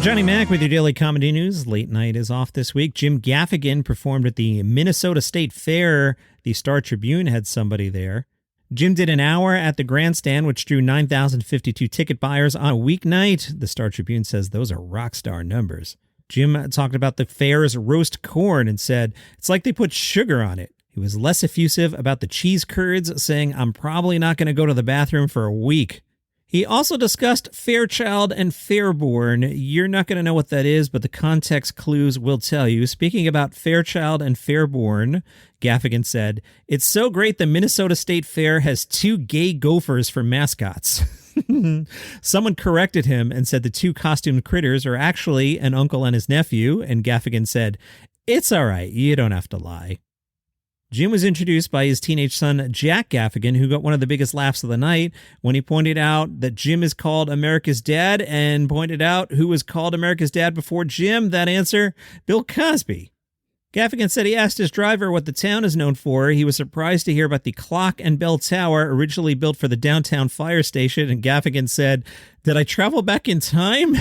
Johnny Mac with your daily comedy news. Late night is off this week. Jim Gaffigan performed at the Minnesota State Fair. The Star Tribune had somebody there. Jim did an hour at the grandstand, which drew 9,052 ticket buyers on a weeknight. The Star Tribune says those are rock star numbers. Jim talked about the fair's roast corn and said, it's like they put sugar on it. He was less effusive about the cheese curds, saying, I'm probably not going to go to the bathroom for a week. He also discussed Fairchild and Fairborn. You're not going to know what that is, but the context clues will tell you. Speaking about Fairchild and Fairborn, Gaffigan said, it's so great the Minnesota State Fair has 2 gay gophers for mascots. Someone corrected him and said the 2 costumed critters are actually an uncle and his nephew, and Gaffigan said, it's all right, you don't have to lie. Jim was introduced by his teenage son, Jack Gaffigan, who got one of the biggest laughs of the night when he pointed out that Jim is called America's dad and pointed out who was called America's dad before Jim. That answer, Bill Cosby. Gaffigan said he asked his driver what the town is known for. He was surprised to hear about the Clock and Bell Tower, originally built for the downtown fire station, and Gaffigan said, did I travel back in time?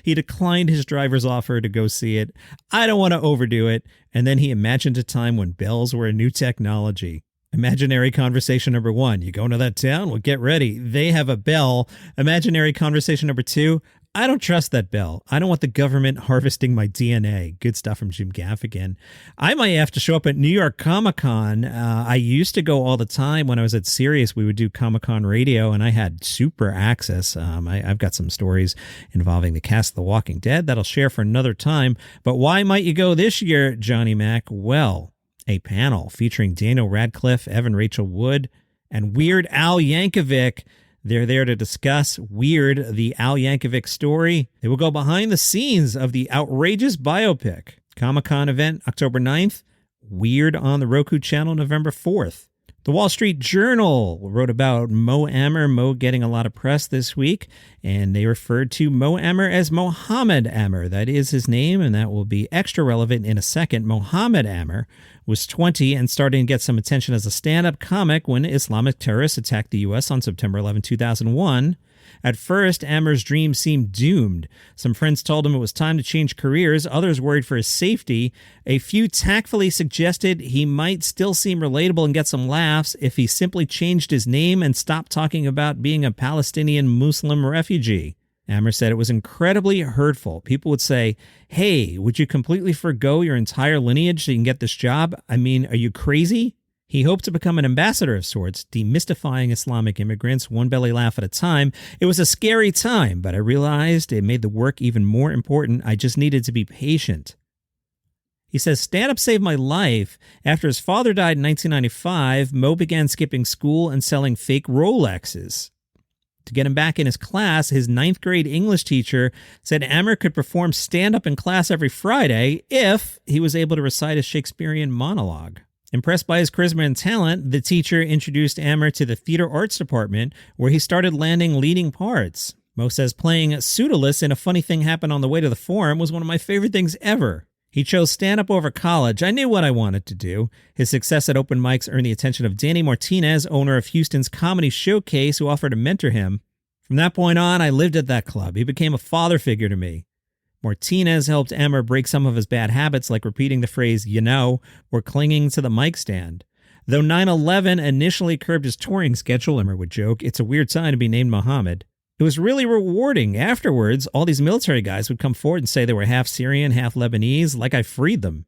He declined his driver's offer to go see it. I don't want to overdo it. And then he imagined a time when bells were a new technology. Imaginary conversation number 1. You going to that town? Well, get ready. They have a bell. Imaginary conversation number 2. I don't trust that bell. I don't want the government harvesting my DNA. Good stuff from Jim Gaffigan. I might have to show up at New York Comic-Con. I used to go all the time when I was at Sirius. We would do Comic-Con radio, and I had super access. I've got some stories involving the cast of The Walking Dead that I'll share for another time. But why might you go this year, Johnny Mac? Well, a panel featuring Daniel Radcliffe, Evan Rachel Wood, and Weird Al Yankovic. They're there to discuss Weird, the Al Yankovic story. They will go behind the scenes of the outrageous biopic. Comic-Con event October 9th. Weird on the Roku channel November 4th. The Wall Street Journal wrote about Mo Amer, Mo getting a lot of press this week, and they referred to Mo Amer as Mohammed Amer. That is his name, and that will be extra relevant in a second. Mohammed Amer was 20 and starting to get some attention as a stand-up comic when Islamic terrorists attacked the U.S. on September 11, 2001. At first, Amer's dream seemed doomed. Some friends told him it was time to change careers. Others worried for his safety. A few tactfully suggested he might still seem relatable and get some laughs if he simply changed his name and stopped talking about being a Palestinian Muslim refugee. Amer said it was incredibly hurtful. People would say, hey, would you completely forgo your entire lineage so you can get this job? I mean, are you crazy? He hoped to become an ambassador of sorts, demystifying Islamic immigrants one belly laugh at a time. It was a scary time, but I realized it made the work even more important. I just needed to be patient. He says, stand-up saved my life. After his father died in 1995, Mo began skipping school and selling fake Rolexes. To get him back in his class, his 9th grade English teacher said Amer could perform stand-up in class every Friday if he was able to recite a Shakespearean monologue. Impressed by his charisma and talent, the teacher introduced Amer to the theater arts department, where he started landing leading parts. Mo says playing Pseudolus in A Funny Thing Happened on the Way to the Forum was one of my favorite things ever. He chose stand-up over college. I knew what I wanted to do. His success at open mics earned the attention of Danny Martinez, owner of Houston's Comedy Showcase, who offered to mentor him. From that point on, I lived at that club. He became a father figure to me. Martinez helped Amer break some of his bad habits, like repeating the phrase, you know, or clinging to the mic stand. Though 9/11 initially curbed his touring schedule, Amer would joke, it's a weird time to be named Mohammed. It was really rewarding. Afterwards, all these military guys would come forward and say they were half Syrian, half Lebanese, like I freed them.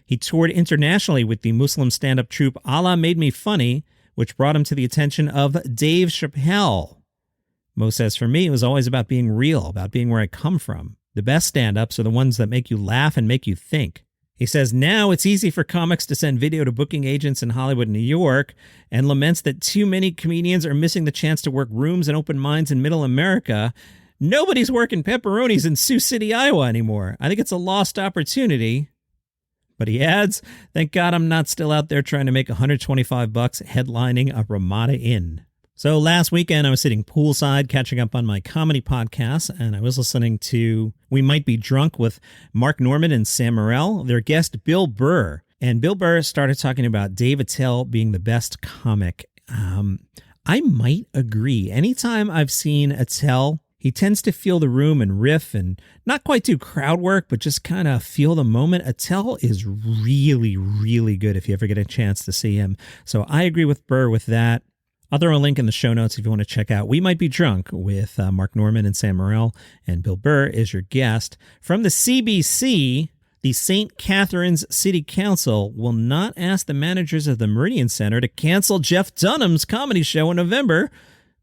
He toured internationally with the Muslim stand-up troupe Allah Made Me Funny, which brought him to the attention of Dave Attell. Mo says, for me, it was always about being real, about being where I come from. The best stand-ups are the ones that make you laugh and make you think. He says now it's easy for comics to send video to booking agents in Hollywood and New York, and laments that too many comedians are missing the chance to work rooms and open minds in middle America. Nobody's working pepperonis in Sioux City, Iowa anymore. I think it's a lost opportunity. But he adds, thank God I'm not still out there trying to make $125 headlining a Ramada Inn. So last weekend, I was sitting poolside catching up on my comedy podcasts, and I was listening to We Might Be Drunk with Mark Norman and Sam Morrell, their guest Bill Burr. And Bill Burr started talking about Dave Attell being the best comic. I might agree. Anytime I've seen Attell, He tends to feel the room and riff and not quite do crowd work, but just kind of feel the moment. Attell is really, really good if you ever get a chance to see him. So I agree with Burr with that. I'll throw a link in the show notes if you want to check out We Might Be Drunk with Mark Norman and Sam Morrell, and Bill Burr is your guest. From the CBC, the St. Catharines City Council will not ask the managers of the Meridian Center to cancel Jeff Dunham's comedy show in November,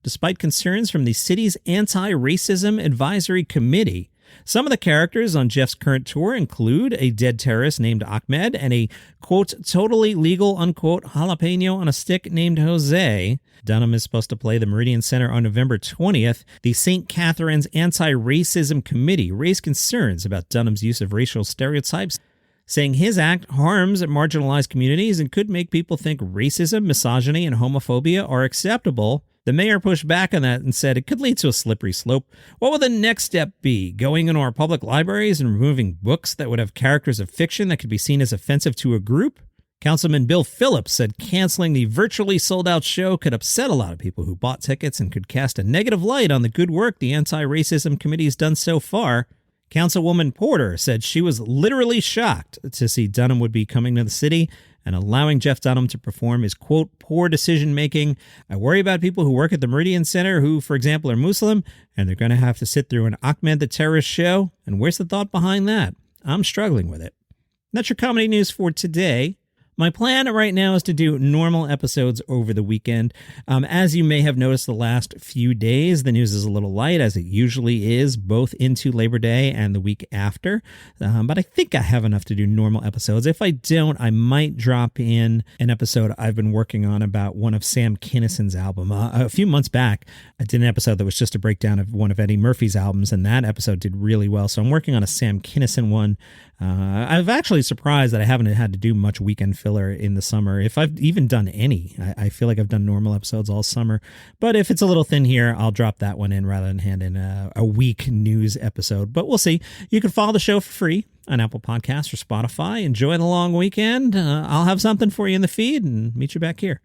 despite concerns from the city's Anti-Racism Advisory Committee. Some of the characters on Jeff's current tour include a dead terrorist named Ahmed and a, quote, totally legal, unquote, jalapeno on a stick named Jose. Dunham is supposed to play the Meridian Center on November 20th. The St. Catharines Anti-Racism Committee raised concerns about Dunham's use of racial stereotypes, saying his act harms marginalized communities and could make people think racism, misogyny, and homophobia are acceptable. The mayor pushed back on that and said it could lead to a slippery slope. What would the next step be? Going into our public libraries and removing books that would have characters of fiction that could be seen as offensive to a group? Councilman Bill Phillips said canceling the virtually sold-out show could upset a lot of people who bought tickets and could cast a negative light on the good work the Anti-Racism Committee has done so far. Councilwoman Porter said she was literally shocked to see Dunham would be coming to the city and allowing Jeff Dunham to perform his, quote, poor decision-making. I worry about people who work at the Meridian Center who, for example, are Muslim, and they're going to have to sit through an Ahmed the Terrorist show. And where's the thought behind that? I'm struggling with it. That's your comedy news for today. My plan right now is to do normal episodes over the weekend. As you may have noticed the last few days, the news is a little light, as it usually is, both into Labor Day and the week after. But I think I have enough to do normal episodes. If I don't, I might drop in an episode I've been working on about one of Sam Kinnison's album. A few months back, I did an episode that was just a breakdown of one of Eddie Murphy's albums, and that episode did really well. So I'm working on a Sam Kinnison one. I've actually surprised that I haven't had to do much weekend filler in the summer. If I've even done any, I feel like I've done normal episodes all summer. But if it's a little thin here, I'll drop that one in rather than hand in a week news episode. But we'll see. You can follow the show for free on Apple Podcasts or Spotify. Enjoy the long weekend. I'll have something for you in the feed and meet you back here.